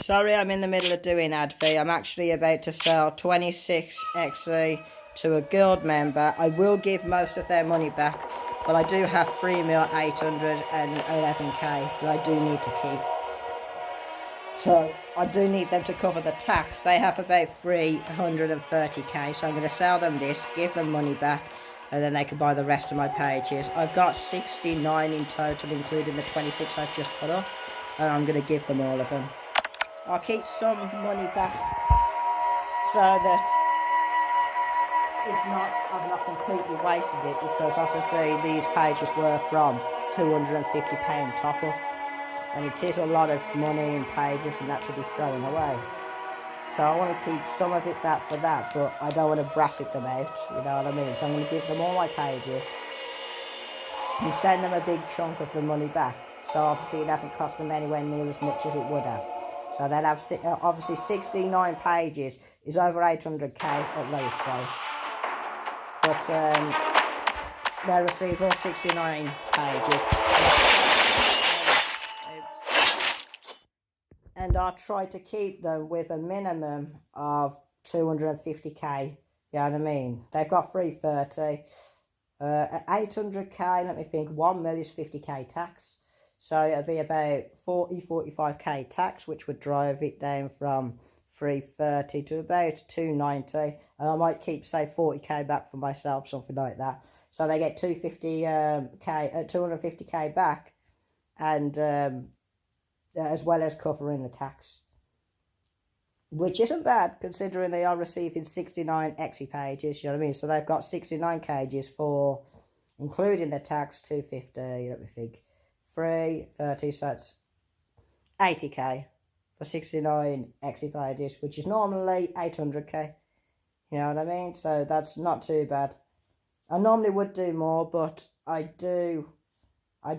Sorry, I'm in the middle of doing adv. I'm actually about to sell 26 XE to a guild member. I will give most of their money back, but I do have 3,811k that I do need to keep. So I do need them to cover the tax. They have about 330k, so I'm going to sell them this, give them money back, and then they can buy the rest of my pages. I've got 69 in total, including the 26 I've just put up, and I'm going to give them all of them. I'll keep some money back so that I've not completely wasted it, because obviously these pages were from £250 top up, and it is a lot of money in pages and that to be thrown away. So I want to keep some of it back for that, but I don't want to bracket them out, you know what I mean? So I'm going to give them all my pages and send them a big chunk of the money back. So obviously it doesn't cost them anywhere near as much as it would have. So they'll have, obviously 69 pages is over 800k at lowest price. But they'll receive all 69 pages. And I'll try to keep them with a minimum of 250k, you know what I mean? They've got 330. At 800k, let me think, 1 mil is 50k tax. So it'll be about 45k tax, which would drive it down from 330 to about 290. And I might keep, say, 40k back for myself, something like that. So they get 250k back, and as well as covering the tax, which isn't bad considering they are receiving 69 XE pages, you know what I mean? So they've got 69 pages for, including the tax, 250, let me think, 330, so that's 80k for 69 XE pages, which is normally 800k, you know what I mean? So that's not too bad. I normally would do more, but I do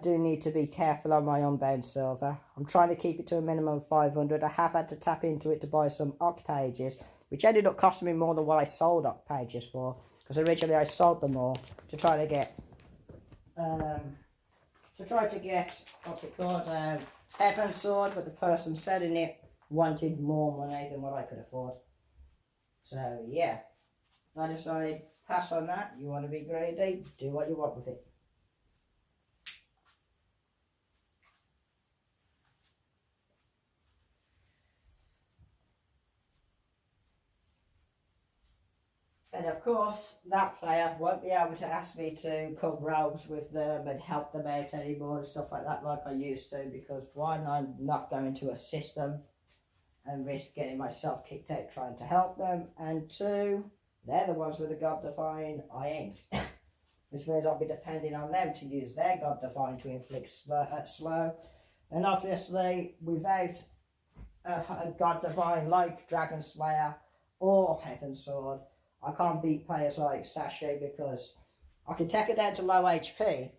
need to be careful on my unbound silver. I'm trying to keep it to a minimum of 500. I have had to tap into it to buy some Oct pages, which ended up costing me more than what I sold Oct pages for, because originally I sold them all to try to get, what's it called, Heaven's Sword, but the person selling it wanted more money than what I could afford. So yeah, I decided, pass on that. You want to be greedy, do what you want with it. And of course, that player won't be able to ask me to come rogues with them and help them out anymore and stuff like that like I used to, because one, I'm not going to assist them and risk getting myself kicked out trying to help them, and two, they're the ones with the God Divine, I ain't. Which means I'll be depending on them to use their God Divine to inflict slow. And obviously, without a God Divine like Dragon Slayer or Heaven Sword, I can't beat players like Sasha, because I can take her down to low HP,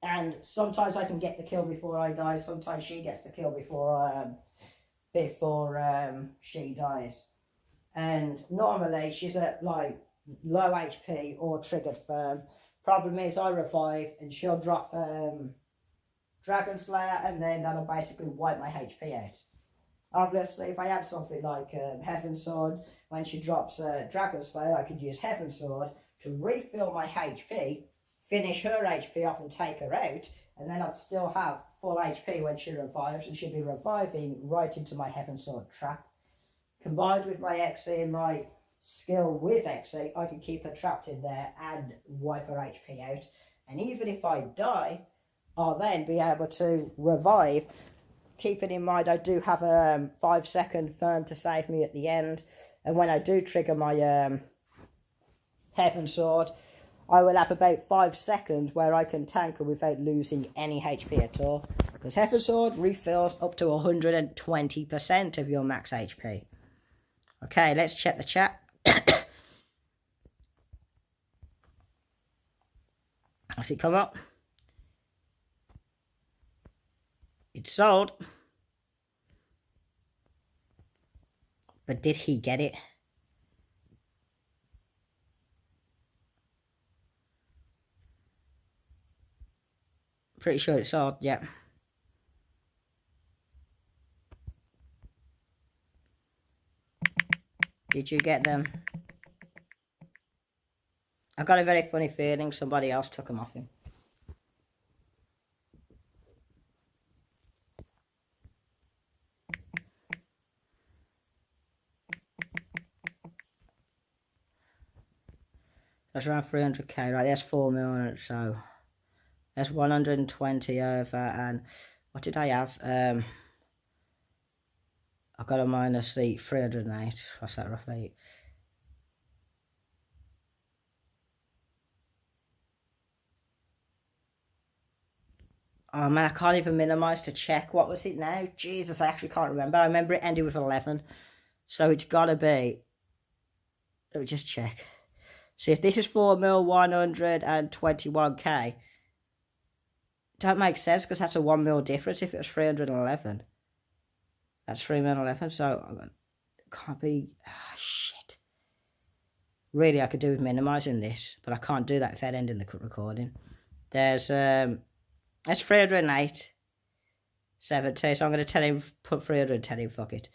and sometimes I can get the kill before I die, sometimes she gets the kill before she dies. And normally she's at like low HP or triggered firm. Problem is I revive and she'll drop Dragon Slayer, and then that'll basically wipe my HP out. Obviously, if I had something like Heaven Sword, when she drops Dragon Slayer, I could use Heaven Sword to refill my HP, finish her HP off and take her out, and then I'd still have full HP when she revives, and she'd be reviving right into my Heaven Sword trap. Combined with my XE and my skill with XE, I can keep her trapped in there and wipe her HP out. And even if I die, I'll then be able to revive. Keeping in mind, I do have a 5-second firm to save me at the end. And when I do trigger my Heaven Sword, I will have about 5 seconds where I can tank her without losing any HP at all. Because Heaven Sword refills up to 120% of your max HP. Okay, let's check the chat. Has it come up? It's sold. But did he get it? Pretty sure it's sold, yeah. Did you get them? I got a very funny feeling somebody else took them off him. That's around 300k, right? That's 4 million, so that's 120 over. And what did I have? I got a minus the 308. What's that roughly? Oh man, I can't even minimize to check. What was it now? Jesus, I actually can't remember. I remember it ended with 11. So it's gotta be. Let me just check. See, if this is 4 mil 121k, don't make sense because that's a 1 mil difference if it was 311. That's 3 mil 11, so it can't be. Shit. Really, I could do with minimizing this, but I can't do that without ending the recording. There's that's 308. 70, so I'm going to tell him, put 300, tell him, fuck it.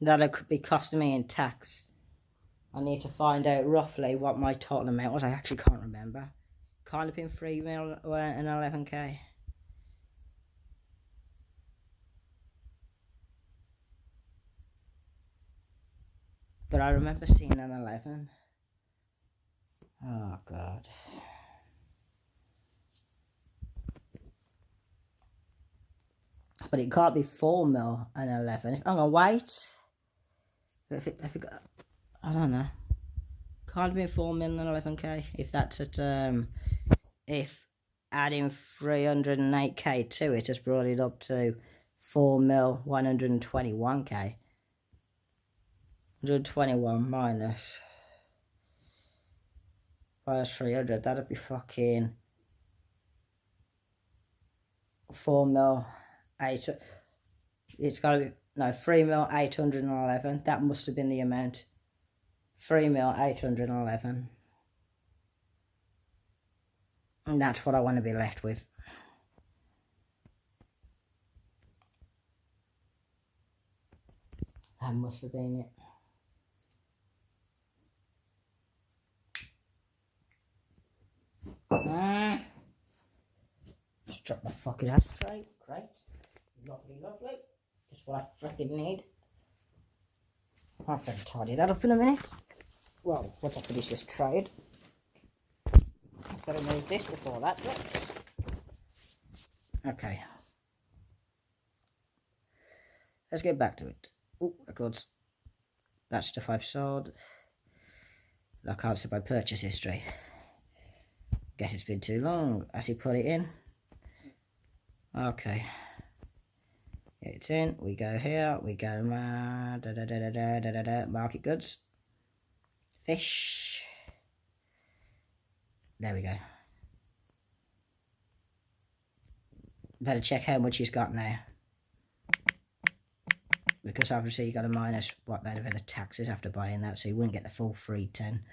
That could be costing me in tax. I need to find out roughly what my total amount was. I actually can't remember. Can't have been 3 mil and 11k. But I remember seeing an 11. Oh god. But it can't be 4 mil and 11. I'm gonna wait. If it got, I don't know. Can't be 4 mil and 11k. If that's at if adding 308k to it has brought it up to 4 mil 121k. 121 minus 300, that'd be fucking 4 mil 8. It's gotta be, no, 3 mil 811. That must have been the amount. 3 mil 811. And that's what I want to be left with. That must have been it. Just drop my fucking ashtray. Great. Lovely, lovely. Just what I freaking need. I'll better tidy that up in a minute. Well, once I finish this trade. I've got to move this before that drops. Okay. Let's get back to it. Oh, records. That stuff I've sold. I can't see my purchase history. Guess it's been too long. As he put it in. Okay. It's in. We go here. We go market goods. Fish. There we go. Better check how much he's got now. Because obviously you got to minus whatever the taxes after buying that, so you wouldn't get the full 310.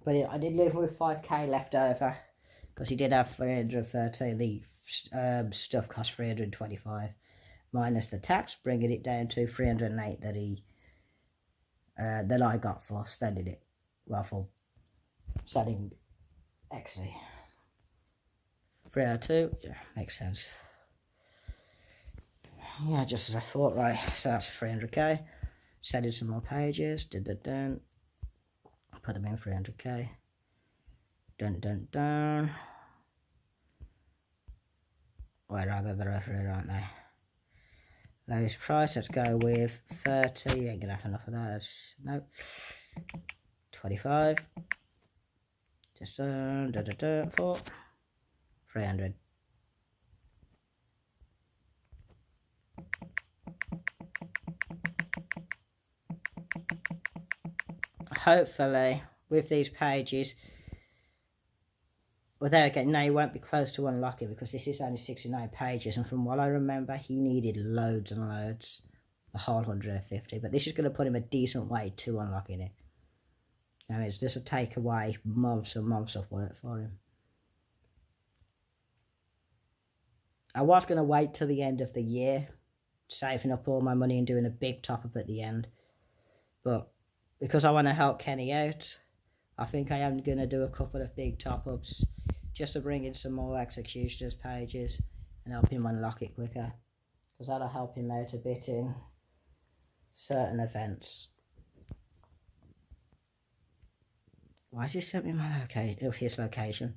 But I did leave him with 5k left over, because he did have 330. The stuff cost 325 minus the tax, bringing it down to 308 that he that I got for spending it, well, for selling XC. 302, yeah, makes sense. Yeah, just as I thought, right, so that's 300k. Send in some more pages, dun. Put them in 300k. Dun. Well, rather they're over here, aren't they? Lowest price, let's go with 30. You ain't gonna have enough of that. No. 25. Just for 300. Hopefully with these pages. Well, there again, now he won't be close to unlocking because this is only 69 pages, and from what I remember, he needed loads and loads, the whole 150. But this is going to put him a decent way to unlocking it. Now, this will take away months and months of work for him. I was going to wait till the end of the year, saving up all my money and doing a big top-up at the end. But because I want to help Kenny out, I think I am going to do a couple of big top-ups just to bring in some more executioners pages and help him unlock it quicker. Because that'll help him out a bit in certain events. Why has he sent me my his location?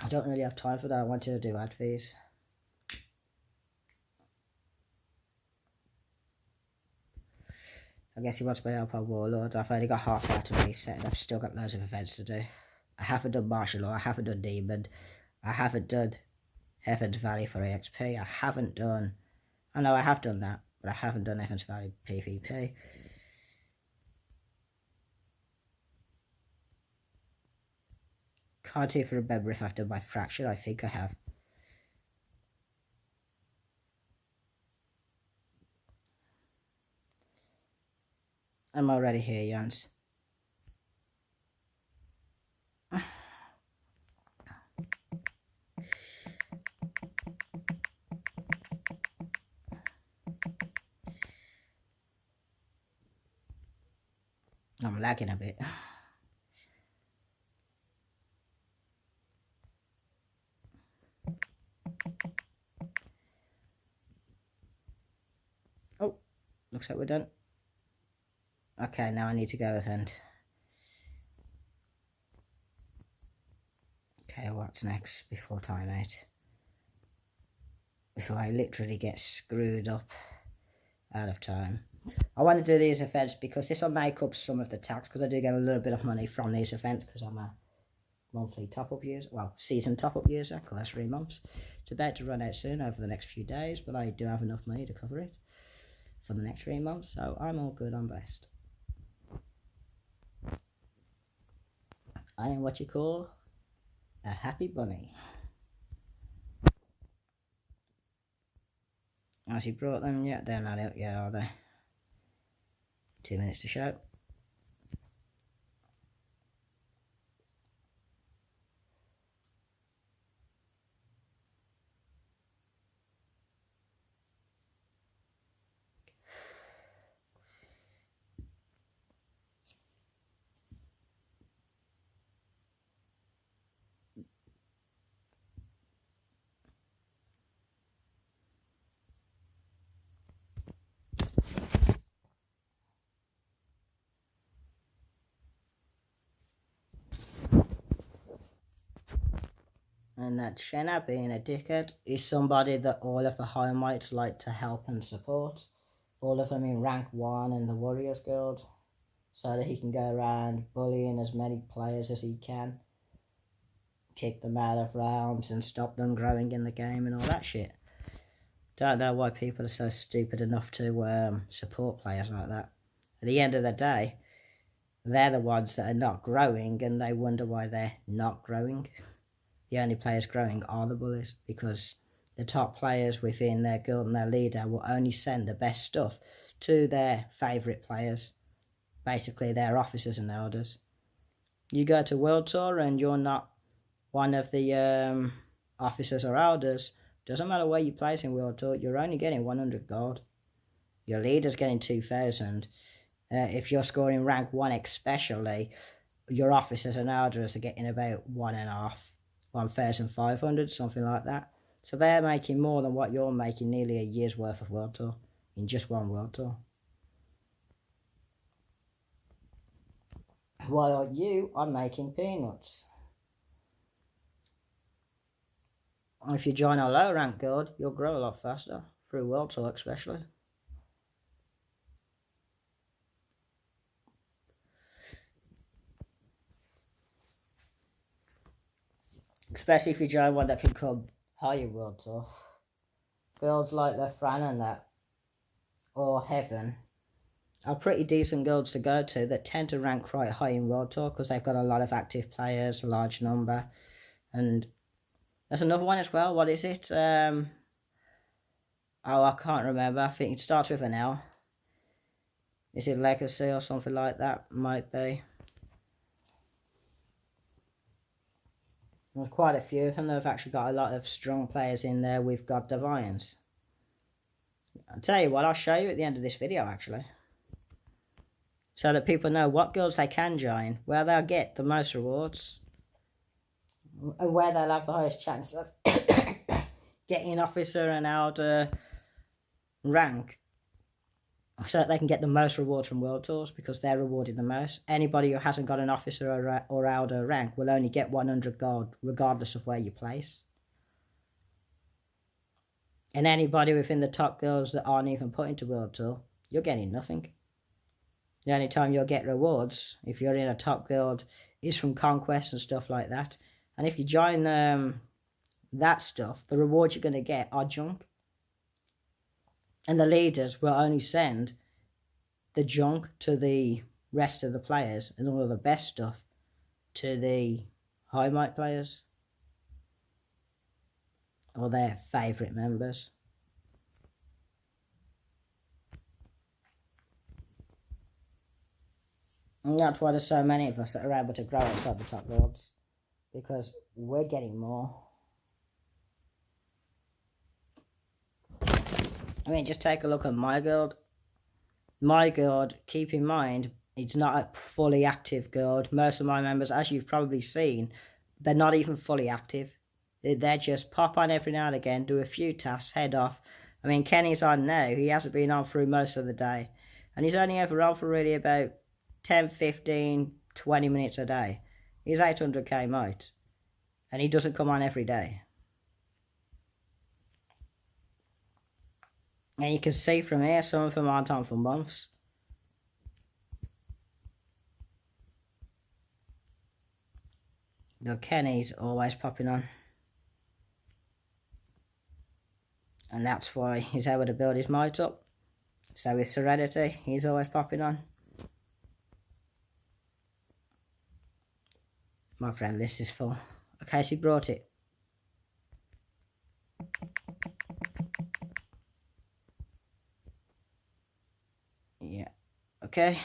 I don't really have time for that. I wanted to do ad fees. I guess he wants my help on Warlord. I've only got half out to reset and I've still got loads of events to do. I haven't done Martial Law, I haven't done Demon, I haven't done Heaven's Valley for EXP, I haven't done... I know I have done that, but I haven't done Heaven's Valley PvP. Can't even remember if I've done my Fraction, I think I have. I'm already here, Jans. I'm lagging a bit. Oh, looks like we're done. Okay, now I need to go event. Okay, what's next before timeout? Before I literally get screwed up out of time. I want to do these events because this will make up some of the tax, because I do get a little bit of money from these events because I'm a monthly top-up user, well, season top-up user, because that's 3 months. It's about to run out soon over the next few days, but I do have enough money to cover it for the next 3 months, so I'm all good, I'm blessed. I am what you call a happy bunny. Has he brought them yet? They're not out yet, are they? 2 minutes to show. And that Shenna, being a dickhead, is somebody that all of the high mites like to help and support. All of them in rank 1 in the Warriors Guild, so that he can go around bullying as many players as he can, kick them out of rounds and stop them growing in the game and all that shit. Don't know why people are so stupid enough to support players like that. At the end of the day, they're the ones that are not growing, and they wonder why they're not growing. The only players growing are the bullies, because the top players within their guild and their leader will only send the best stuff to their favourite players, basically their officers and elders. You go to World Tour and you're not one of the officers or elders, doesn't matter where you place in World Tour, you're only getting 100 gold. Your leader's getting 2,000. If you're scoring rank 1 especially, your officers and elders are getting about 1,500, something like that. So they're making more than what you're making nearly a year's worth of World Tour in just one World Tour. While you are making peanuts. If you join a low rank guild, you'll grow a lot faster, through World Tour especially. Especially if you join one that can come higher World Tour. Guilds like the Fran and that, or Heaven, are pretty decent guilds to go to that tend to rank quite high in World Tour because they've got a lot of active players, a large number. And there's another one as well. What is it? Oh, I can't remember. I think it starts with an L. Is it Legacy or something like that? Might be. There's quite a few of them. They've actually got a lot of strong players in there with God Divines. I'll tell you what, I'll show you at the end of this video actually. So that people know what guilds they can join, where they'll get the most rewards, and where they'll have the highest chance of getting an officer and elder rank, so that they can get the most rewards from World Tours because they're rewarded the most. Anybody who hasn't got an officer or elder rank will only get 100 gold regardless of where you place. And anybody within the top guilds that aren't even put into World Tour, you're getting nothing. The only time you'll get rewards, if you're in a top guild, is from conquests and stuff like that. And if you join that stuff, the rewards you're going to get are junk. And the leaders will only send the junk to the rest of the players and all of the best stuff to the high might players or their favourite members. And that's why there's so many of us that are able to grow outside the top guilds, because we're getting more. I mean, just take a look at my guild. My guild, keep in mind, it's not a fully active guild. Most of my members, as you've probably seen, they're not even fully active. They're just pop on every now and again, do a few tasks, head off. I mean, Kenny's on now. He hasn't been on through most of the day. And he's only ever on for really about 10, 15, 20 minutes a day. He's 800k might. And he doesn't come on every day. And you can see from here, some of them aren't on for months. The Kenny's always popping on. And that's why he's able to build his might up. So with Serenity, he's always popping on. My friend list is full. Okay, so he brought it. Yeah, okay.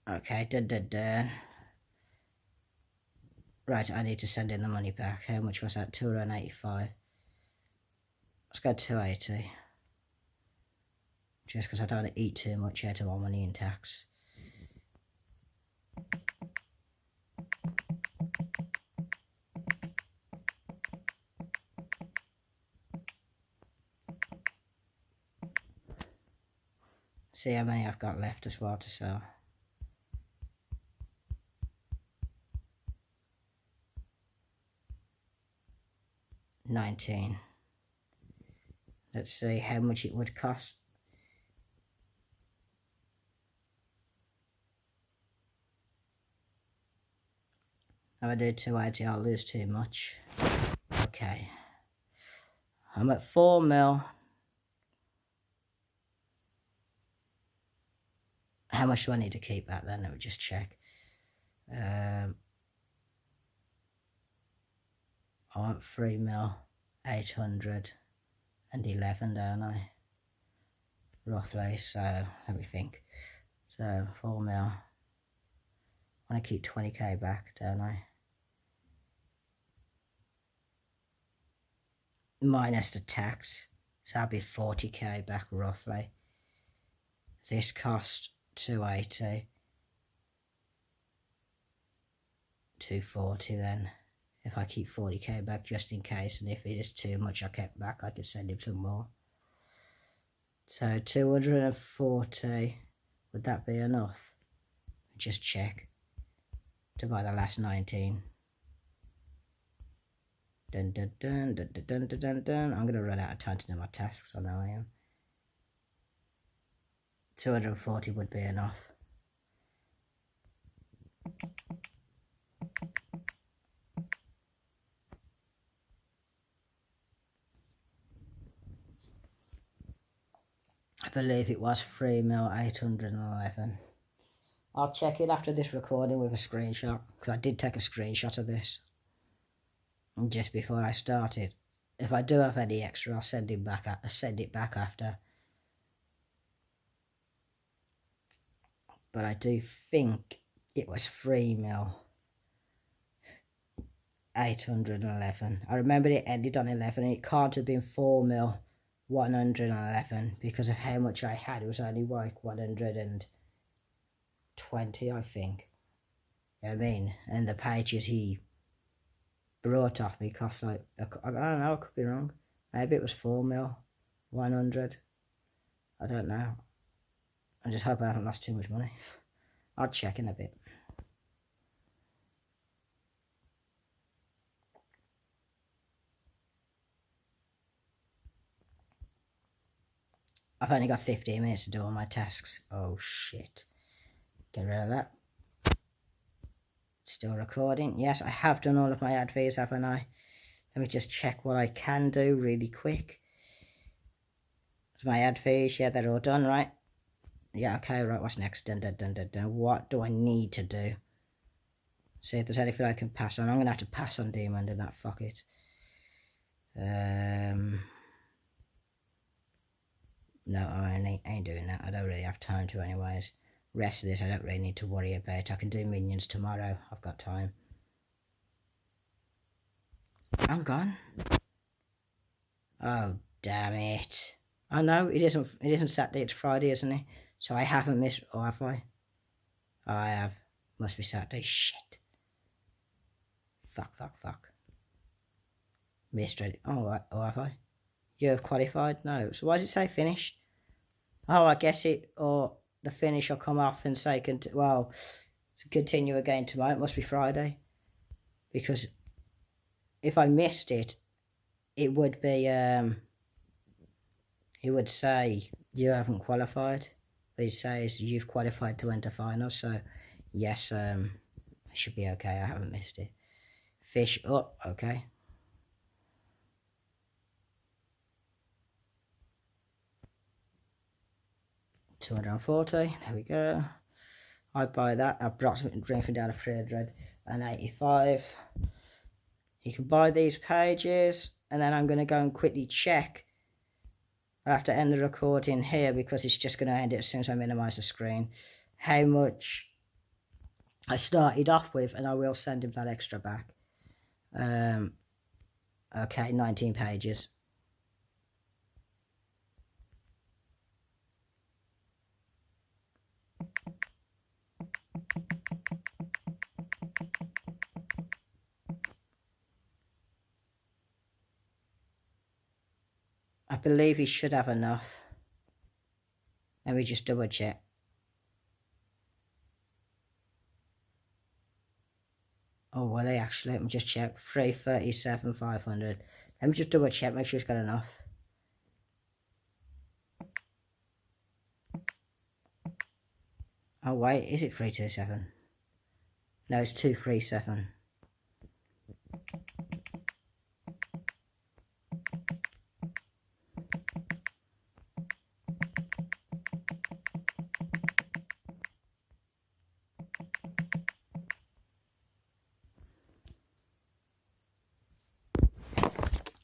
Okay, dun. Right, I need to send in the money back. How much was that? 285. Let's go 280. Just because I don't want to eat too much out of my money in tax. See how many I've got left as well to sell. $19. Let's see how much it would cost. If I do 280, I'll lose too much. Okay. I'm at 4 mil. How much do I need to keep back then? Let me just check. I want 3 mil, 811, don't I? Roughly, so let me think. So 4 mil. I want to keep 20k back, don't I? Minus the tax, so that'll be 40k back roughly. This cost 280. 240 then. If I keep 40k back just in case, and if it is too much I kept back, I could send him some more. So 240, would that be enough? Just check. To buy the last 19. Dun dun dun dun dun dun dun dun. I'm gonna run out of time to do my tasks, I know I am. 240 would be enough. believe it was 3,811. I'll check it after this recording with a screenshot, because I did take a screenshot of this just before I started. If I do have any extra, I'll send it back after. But I do think it was 3,811. I remember it ended on 11, and it can't have been 4,111 because of how much I had. It was only like 120, I think. You know what I mean? And the pages he brought off me cost like, I don't know, I could be wrong. Maybe it was 4,100. I don't know. I just hope I haven't lost too much money. I'll check in a bit. I've only got 15 minutes to do all my tasks. Oh shit. Get rid of that. Still recording. Yes, I have done all of my ad feeds, haven't I? Let me just check what I can do really quick. So my ad feeds, yeah, they're all done, right? Yeah, okay, right, what's next? Dun. What do I need to do? See if there's anything I can pass on. I'm going to have to pass on Demon and that, fuck it. No, I ain't doing that. I don't really have time to anyways. Rest of this I don't really need to worry about. I can do minions tomorrow. I've got time. I'm gone. Oh, damn it. Oh no, it isn't Saturday, it's Friday, isn't it? So I haven't missed, or have I? Oh, I have. Must be Saturday. Shit. Fuck. Missed it. Oh, have I? You have qualified? No. So why does it say finished? Oh, I guess it, or the finish will come off and say, well, to continue again tomorrow. It must be Friday. Because if I missed it, it would be, it would say you haven't qualified. But it says you've qualified to enter finals. So, yes, I should be okay. I haven't missed it. Fish up, okay. $240, there we go. I buy that, approximately drinking down to 385. You can buy these pages, and then I'm going to go and quickly check. I have to end the recording here because it's just going to end it as soon as I minimize the screen. How much I started off with, and I will send him that extra back. Okay, 19 pages. I believe he should have enough. Let me just double check. Oh, will they actually? Let me just check. 337,500. Let me just double check, make sure he's got enough. Oh wait, is it 327? No, it's 237.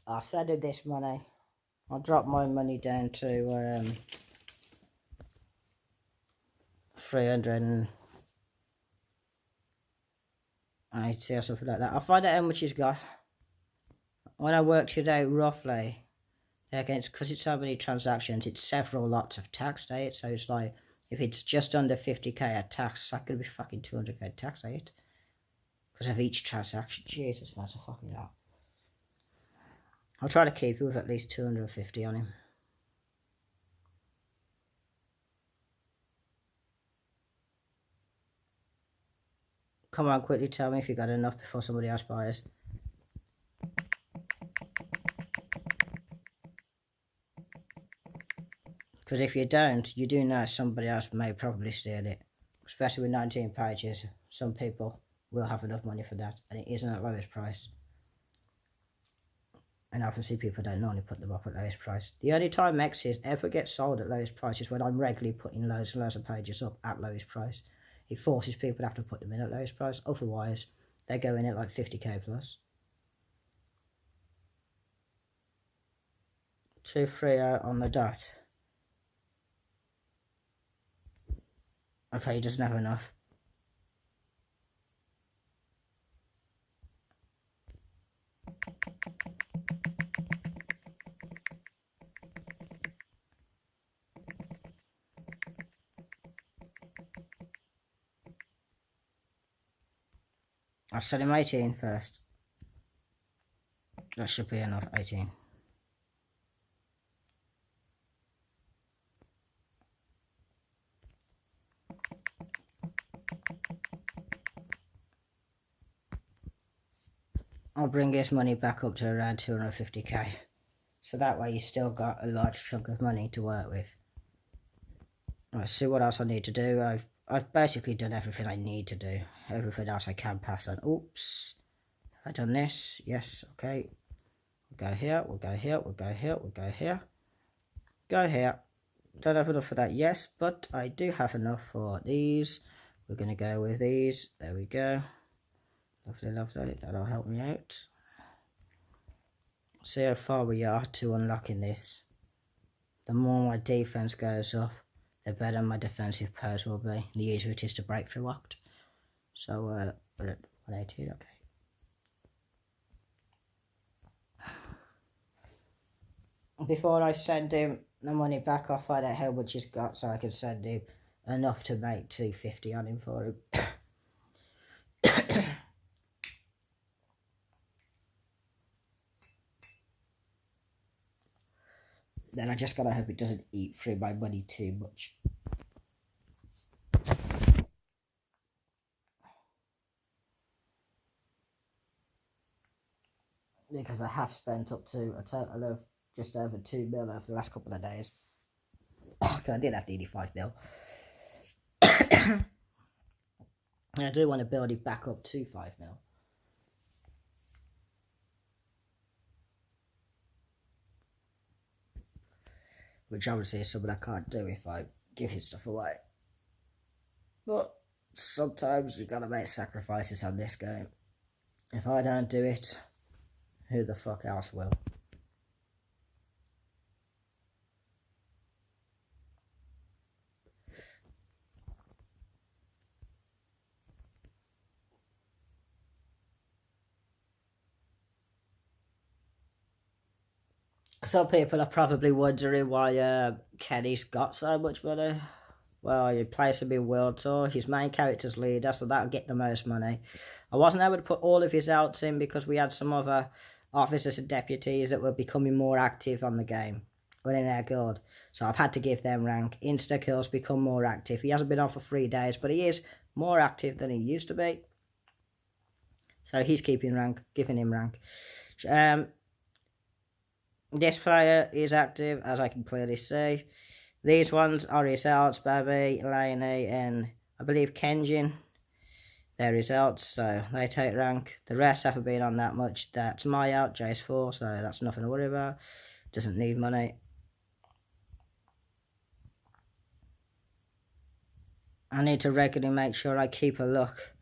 I'll send him this money. I'll drop my money down to 380 or something like that. I'll find out how much he's got. When I worked it out roughly, again, because it's so many transactions, it's several lots of tax, right? So it's like, if it's just under 50k at tax, that could be fucking 200k tax, right? Because of each transaction. Jesus, man, it's a fucking lot. I'll try to keep it with at least 250 on him. Come on, quickly tell me if you got enough before somebody else buys. Because if you don't, you do know somebody else may probably steal it. Especially with 19 pages, some people will have enough money for that, and it isn't at lowest price. And And obviously people don't normally put them up at lowest price. The only time X's ever get sold at lowest price is when I'm regularly putting loads and loads of pages up at lowest price. It forces people to have to put them in at lowest price. Otherwise, they go in at like 50k plus. 230 on the dot. Okay, he doesn't have enough. I'll sell him 18 first. That should be enough, 18. I'll bring his money back up to around 250k. So that way you still got a large chunk of money to work with. Let's see what else I need to do. I've basically done everything I need to do. Everything else I can pass on. Oops. Have I done this? Yes, okay. We'll go here, we'll go here, we'll go here, we'll go here. Go here. Don't have enough for that, yes, but I do have enough for these. We're going to go with these. There we go. Lovely, lovely. That'll help me out. See how far we are to unlocking this. The more my defense goes up, the better my defensive pose will be. The easier it is to break through locked. So, we're at 118, okay. Before I send him the money back, I'll find out how much he's got so I can send him enough to make 250 on him for him. Then I just gotta hope it doesn't eat through my money too much. Because I have spent up to a total of just over 2 mil over the last couple of days. Because I did have nearly 5 mil. And I do want to build it back up to 5 mil. Which obviously is something I can't do if I give his stuff away. But sometimes you gotta make sacrifices on this game. If I don't do it, who the fuck else will? Some people are probably wondering why Kenny's got so much money. Well, he plays him in World Tour. His main character's leader, so that'll get the most money. I wasn't able to put all of his outs in because we had some other officers and deputies that were becoming more active on the game within our guild. So I've had to give them rank. Insta-kill's become more active. He hasn't been on for 3 days, but he is more active than he used to be. So he's keeping rank, giving him rank. This player is active, as I can clearly see. These ones are results, Babby, Lainey, and I believe Kenjin. Their results, so they take rank. The rest haven't been on that much. That's my out, Jace 4, so that's nothing to worry about. Doesn't need money. I need to regularly make sure I keep a look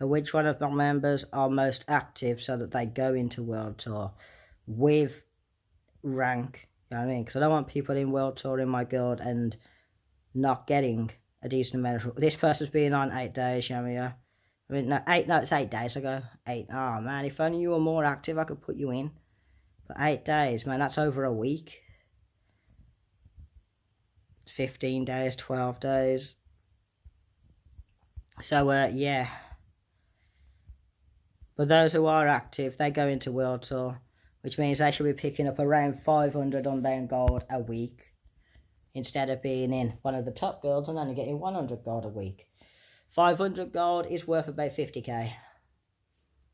at which one of my members are most active so that they go into World Tour with rank, you know what I mean? Because I don't want people in World Tour in my guild and not getting a decent amount of... This person's been on 8 days, yeah. I mean, no, it's 8 days ago. 8, oh man, if only you were more active, I could put you in. But 8 days, man, that's over a week. 15 days, 12 days. So, yeah. But those who are active, they go into World Tour, which means they should be picking up around 500 unbound gold a week, instead of being in one of the top guilds and only getting 100 gold a week. 500 gold is worth about 50k.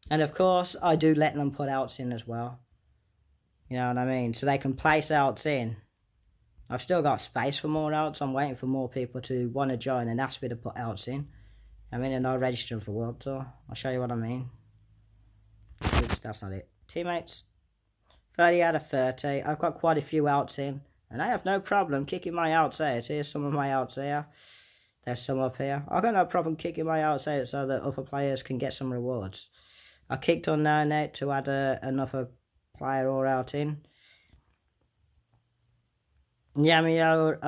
And of course, I do let them put outs in as well. You know what I mean? So they can place outs in. I've still got space for more outs. I'm waiting for more people to want to join and ask me to put outs in. I mean, and I'll register them for World Tour. I'll show you what I mean. Oops, that's not it. Teammates. 30 out of 30. I've got quite a few outs in, and I have no problem kicking my outs out. Here's some of my outs here. There's some up here. I've got no problem kicking my outs out so that other players can get some rewards. I kicked on now to add another player or out in. Yamel,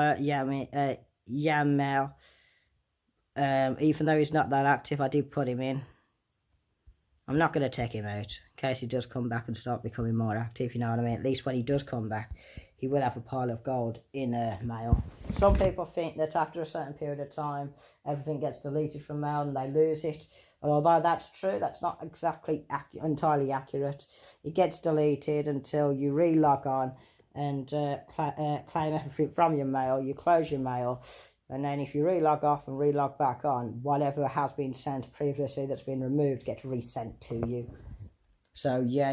even though he's not that active, I did put him in. I'm not going to take him out in case he does come back and start becoming more active, you know what I mean? At least when he does come back, he will have a pile of gold in mail. Some people think that after a certain period of time, everything gets deleted from mail and they lose it. And although that's true, that's not exactly entirely accurate. It gets deleted until you re-log on and claim everything from your mail. You close your mail, and then if you re-log off and re-log back on, whatever has been sent previously that's been removed gets resent to you. So yeah,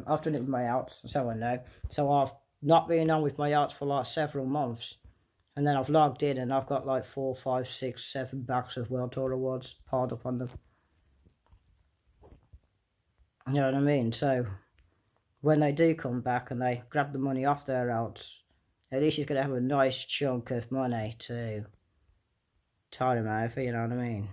I've done it with my outs, so I know. So I've not been on with my outs for like several months, and then I've logged in and I've got like 4, 5, 6, 7 bags of World Tour rewards piled up on them. You know what I mean? So when they do come back and they grab the money off their outs, at least he's going to have a nice chunk of money to tide him over, you know what I mean?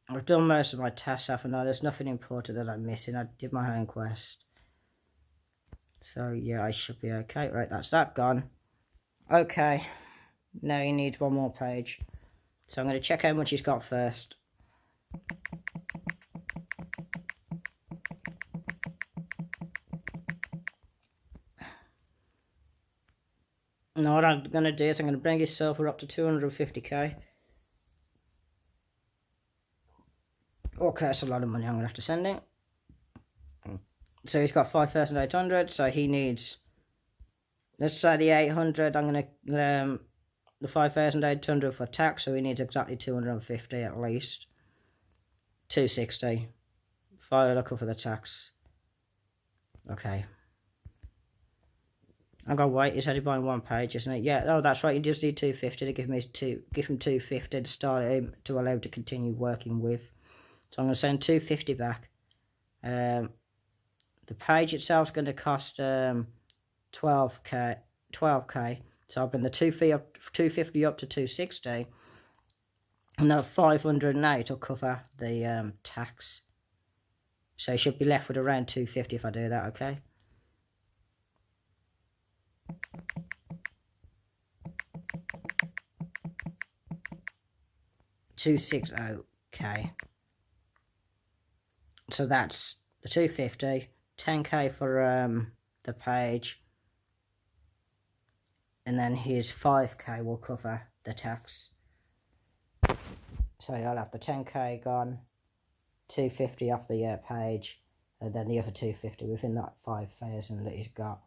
I've done most of my tasks, haven't I? There's nothing important that I'm missing. I did my home quest. So yeah, I should be okay. Right, that's that gone. Okay, now he needs one more page. So I'm going to check how much he's got first. Now what I'm going to do is I'm going to bring his silver up to 250k. Okay, that's a lot of money I'm going to have to send him. So he's got 5,800, so he needs, let's say the 800, I'm going to, the 5,800 for tax, so he needs exactly 250 at least. 260. Fire look for the tax. Okay. I'm gonna wait, he's only buying one page, isn't it? Yeah, oh that's right, you just need 250 to give him 250 to start him to allow him to continue working with. So I'm gonna send 250 back. The page itself is gonna cost 12k. So I'll bring the 250 up to 260. And then 508 will cover the tax. So you should be left with around 250 if I do that, okay? $260, okay. So that's the 250, 10k for the page, and then his 5k will cover the tax. So I'll have the 10k gone, 250 off the page, and then the other 250 within that 5,000 that he's got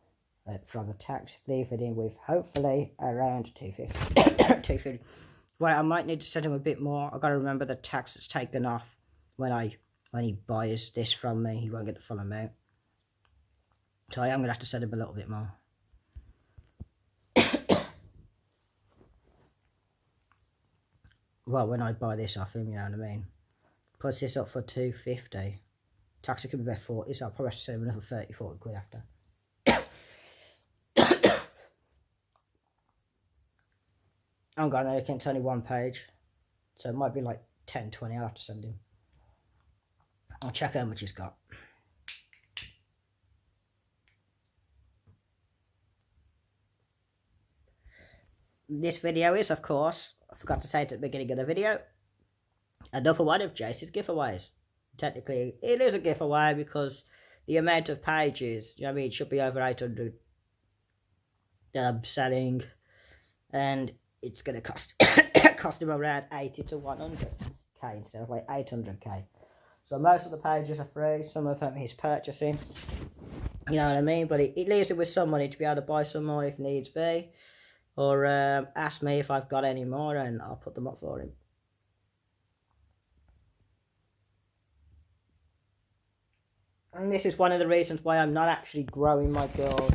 from the tax, leaving him with hopefully around 250. 250. Well, I might need to send him a bit more. I've got to remember the tax that's taken off when he buys this from me. He won't get the full amount. So I am going to have to send him a little bit more. Well, when I buy this off him, you know what I mean. Puts this up for 250. Tax it could be about 40, so I'll probably have to send him another 30, 40 quid after. I'm going to look into only one page. So it might be like 10, 20, I'll have to send him. I'll check how much he's got. This video is, of course, I forgot to say it at the beginning of the video, another one of Jace's giveaways. Technically, it is a giveaway because the amount of pages, you know what I mean, it should be over 800 that I'm selling, and it's going to cost him around 80 to 100k instead of like 800k. So most of the pages are free, some of them he's purchasing, you know what I mean, but it leaves it with some money to be able to buy some more if needs be, or ask me if I've got any more and I'll put them up for him. And this is one of the reasons why I'm not actually growing my guild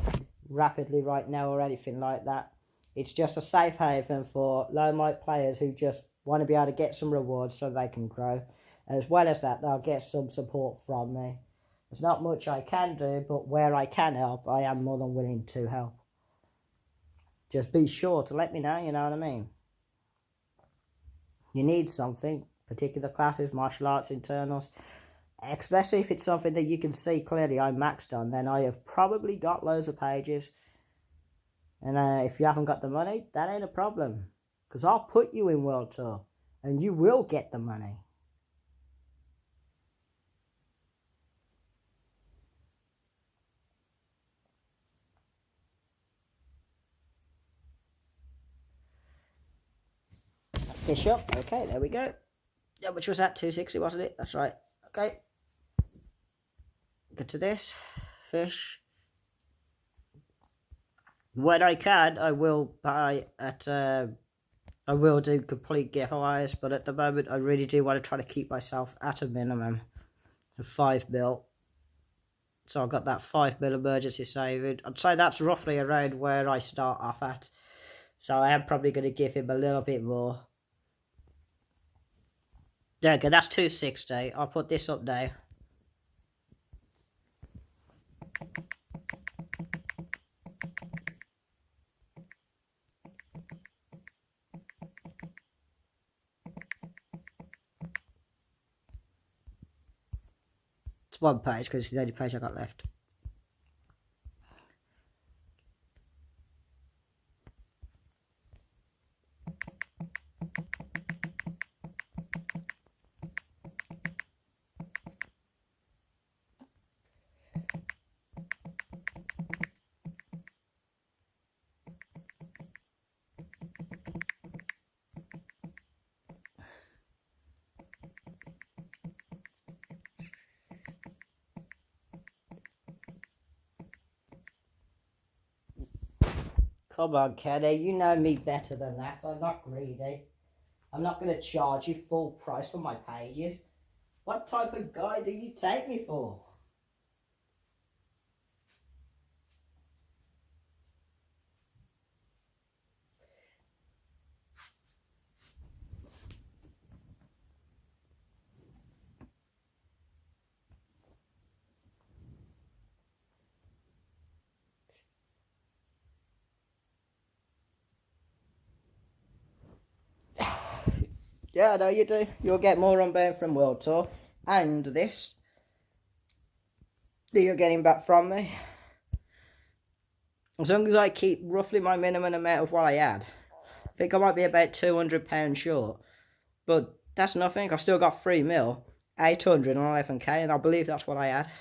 rapidly right now or anything like that. It's just a safe haven for low mic players who just want to be able to get some rewards so they can grow. As well as that, they'll get some support from me. There's not much I can do, but where I can help, I am more than willing to help. Just be sure to let me know, you know what I mean? You need something, particular classes, martial arts, internals, especially if it's something that you can see clearly I'm maxed on, then I have probably got loads of pages. And if you haven't got the money, that ain't a problem. Because I'll put you in World Tour, and you will get the money. Fish up. Okay, there we go. Yeah, which was that? 260, wasn't it? That's right. Okay. Get to this. Fish. When I can, I will buy at... I will do complete giveaways, but at the moment, I really do want to try to keep myself at a minimum of 5 mil. So I've got that 5 mil emergency saving. I'd say that's roughly around where I start off at. So I am probably going to give him a little bit more. There we go, that's 260. I'll put this up now. It's one page because it's the only page I got left. Come on, Kenny, you know me better than that. I'm not greedy. I'm not going to charge you full price for my pages. What type of guy do you take me for? Yeah, no, you do. You'll get more unbound from World Tour. And this that you're getting back from me. As long as I keep roughly my minimum amount of what I had. I think I might be about £200 short. But that's nothing. I've still got 3 mil. 811k, and I believe that's what I had.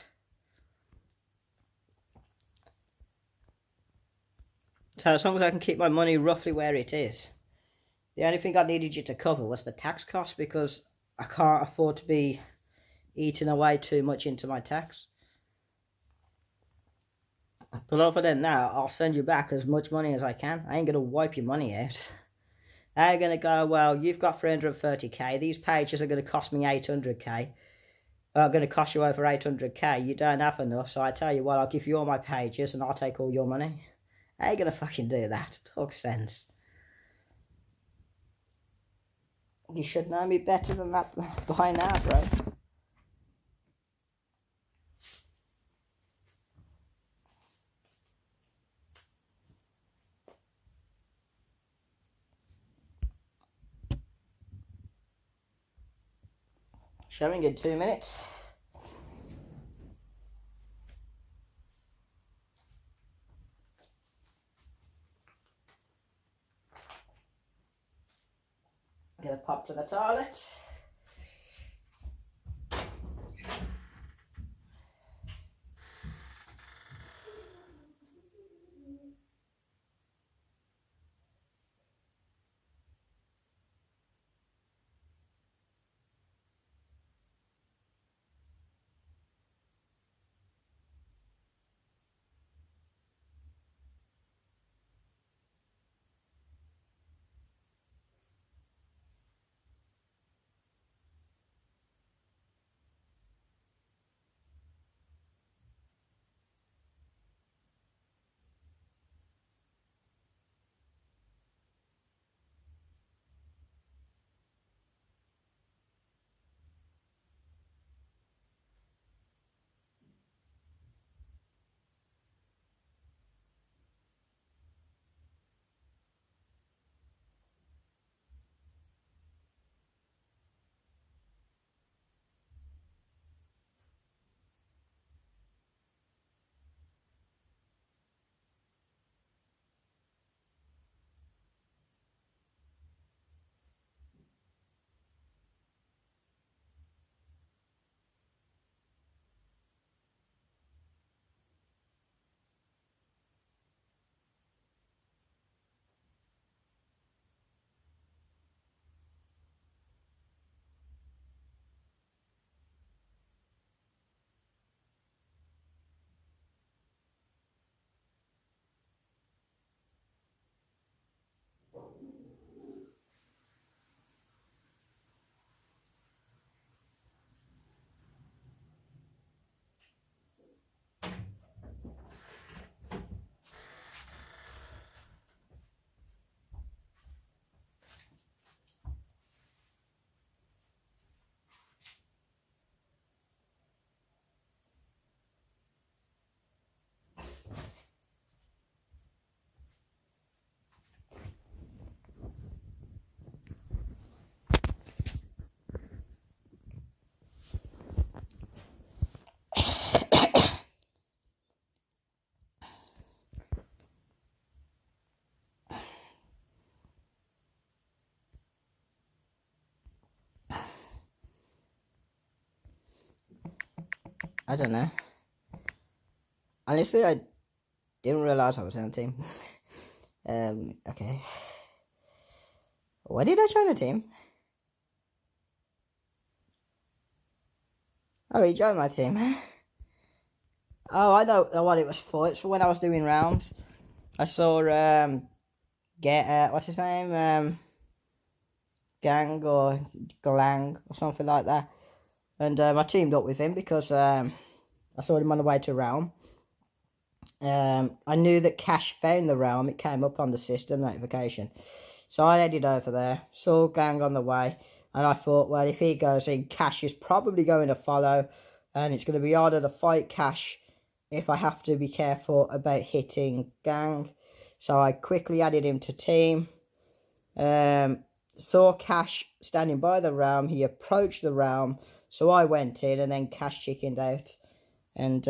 So as long as I can keep my money roughly where it is. The only thing I needed you to cover was the tax cost, because I can't afford to be eating away too much into my tax. But other than that, I'll send you back as much money as I can. I ain't going to wipe your money out. I ain't going to go, well, you've got 330k. These pages are going to cost me 800k. Are going to cost you over 800k. You don't have enough, so I tell you what, I'll give you all my pages and I'll take all your money. I ain't going to fucking do that. Talk sense. You should know me better than that by now, bro. Showing in 2 minutes. Gonna pop to the toilet. I don't know. Honestly, I didn't realize I was on a team. Okay. Why did I join a team? Oh, he joined my team. Oh, I know what it was for. It's for when I was doing rounds. I saw, what's his name? Gang or Glang or something like that. And I teamed up with him because I saw him on the way to realm. I knew that Cash found the realm. It came up on the system notification. So I headed over there, saw Gang on the way, and I thought, well, if he goes in, Cash is probably going to follow, and it's going to be harder to fight Cash if I have to be careful about hitting Gang. So I quickly added him to team. Saw Cash standing by the realm. He approached the realm, so I went in, and then Cash chickened out. And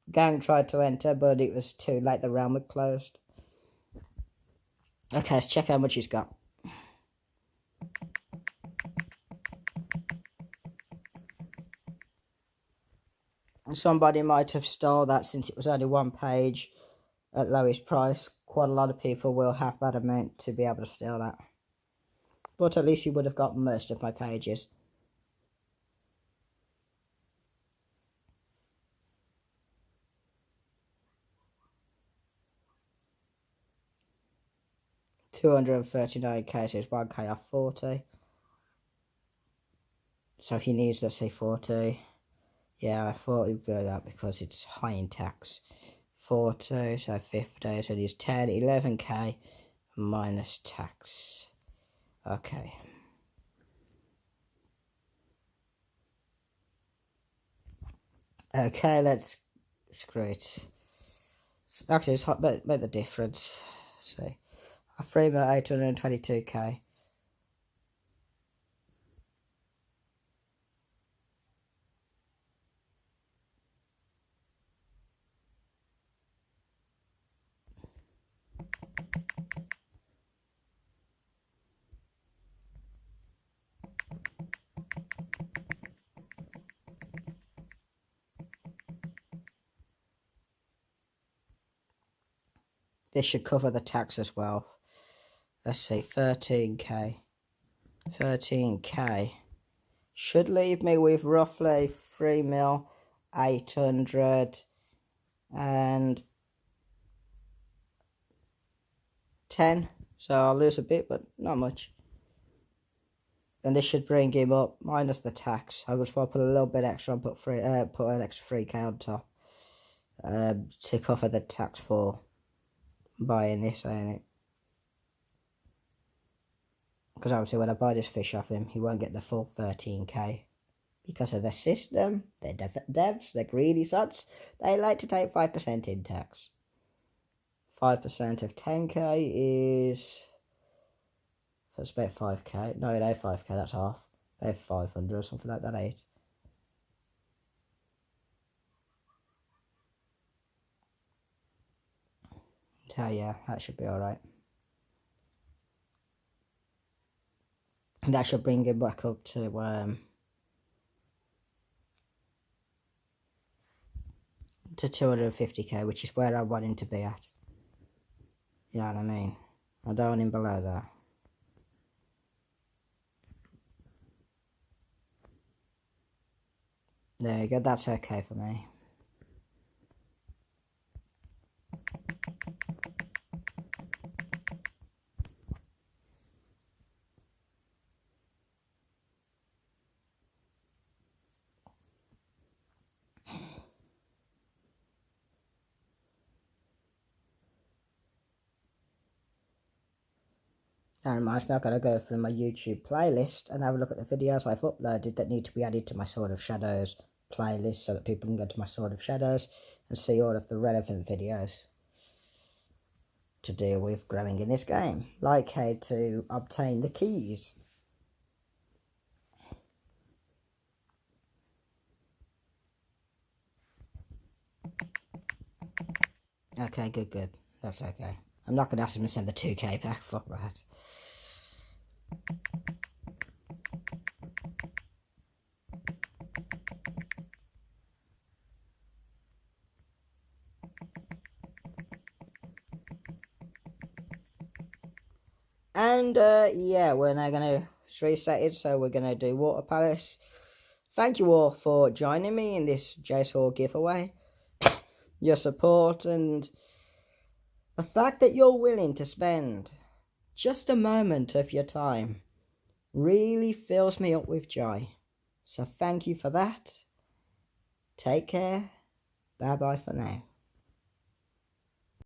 Gang tried to enter, but it was too late. The realm had closed. Okay, let's check how much he's got. Somebody might have stole that since it was only one page at lowest price. Quite a lot of people will have that amount to be able to steal that. But at least he would have got most of my pages. $239k, so it's 1k off 40. So he needs, let's say, 40. Yeah, I thought he'd do that because it's high in tax. 40, so 50, so he's 10, 11k minus tax. Okay. Okay, let's screw it. Actually, it's about the difference. So, I frame at 822k. This should cover the tax as well. Let's see, 13k. 13k should leave me with roughly 3,810. So I'll lose a bit, but not much. And this should bring him up minus the tax. I just want to put a little bit extra and put an extra 3k on top to cover the tax for buying this, ain't it? Because obviously when I buy this fish off him, he won't get the full 13k. Because of the system, they're devs, they're greedy sots, they like to take 5% in tax. 5% of 10k is... That's about 5k. No, it ain't 5k, that's half. About 500 or something like that, 8. So yeah, that should be alright. That should bring him back up to 250k, which is where I want him to be at. You know what I mean? I don't want him below that. There you go, that's okay for me. That reminds me, I've got to go through my YouTube playlist and have a look at the videos I've uploaded that need to be added to my Sword of Shadows playlist so that people can go to my Sword of Shadows and see all of the relevant videos to deal with growing in this game, like how to obtain the keys. Okay, good. That's okay. I'm not going to ask him to send the 2k back, fuck that. And yeah, we're now going to reset it, so we're going to do Water Palace. Thank you all for joining me in this Jace Hall giveaway. Your support and the fact that you're willing to spend just a moment of your time really fills me up with joy. So thank you for that. Take care. Bye bye for now.